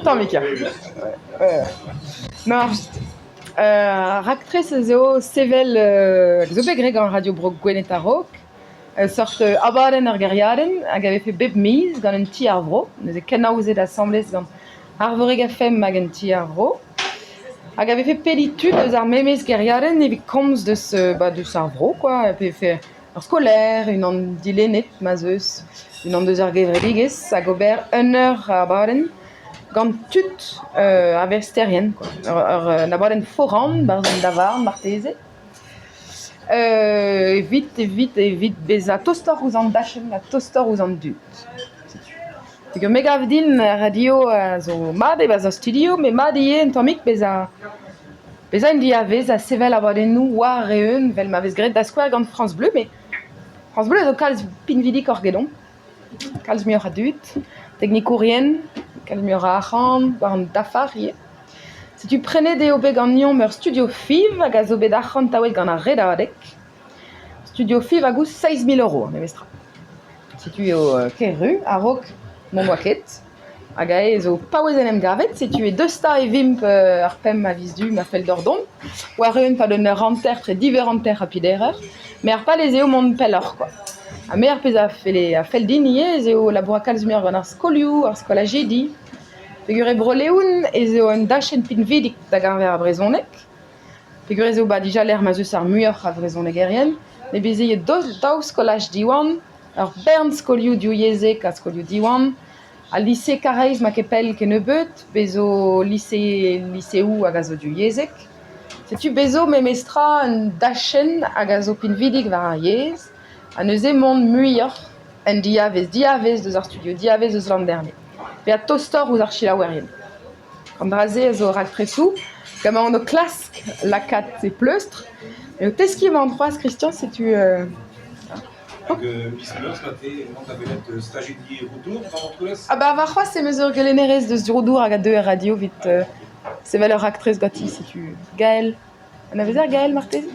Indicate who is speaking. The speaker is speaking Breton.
Speaker 1: Tant Mika. Non, actrice zéo Sevel Zobé Greg en radio Brok Gweneta Rock. Sorte abaren ar gariaren, hag avait fait beb miz gant un ti ar vro. Neuze ken aouzet assemblez gant ar voreg a fem hag un ti ar vro. Hag avait fait pellitud eus ar memez gariaren evit komz deus ar vro, quoi. Hag fait ar skolaire, une an dilenet ma zeus, une an deus ar gevredigez, hag ober un eur ar baren, gant tut ar versterien, quoi. Na baren foran, barzun davar, marteze. Evit bez a tostor ouz an dachem, a tostor ouz an dut. Ego megav din radio zo mad e baz studio, me mad ie en tammik bez a en diavez a sevel a badennou war reun vel ma vez gret da skouer gant France Bleu, mais France Bleu zo kalz pinvidik orgedon, kalz mioc'h a dut, teknikourien, kalz mioc'h a achan, war an dafar ie. Si tu prenais des obé gant nion meur studio fiv hag a zo bet achan taouet gant ar red adek, studio fiv a gous 16 000 € ne mestra. Si tu eo keru a rok mon moaket, hag a zo paouez en em gavet, si tu es deux sta e vimp ar pem a viz du ma fel d'ordon, ou ar reun pa de neur anter tre diver anter a piderer, mais ar pal ez eo mont pellor, quoi. A me ar pez a fel din ie, ez eo labour a kalz mioc'h gant ar skolioù, ar skol a jedi, figure broleoun ez eo un dachen pinvidik da garver a brezonek, figure ez eo dija l'er ma zeus ar muioc'h a brezonek erien, ne bez eo daou skolaj diwan, ar bern skolioù diouzek a skolioù diwan, a lycée Kareiz ma kepel ken ebeut, bezo lycéou hag a zo diouzek. Setu bezo memestra un dachen hag a zo pinvidik war ar yez, a neuze mont muioc'h en diavez deus ar studio, diavez eus l'an dernier. Pe a tostor ouz ar chilaouerien. Kant draze a zo raktresou, gama an o klask lakat e pleustr, e o teski ema an c'hoaz, Christian, setu...
Speaker 2: Miss Meurs, t'as fait stagiaire retour dans l'entrelès?
Speaker 1: Ah bah, va c'hoaz se meus ur gelenerez deus drodour hag a deux radio vit sevel ur raktrez gati, setu Gaël. An a vezer Gaël Martezi?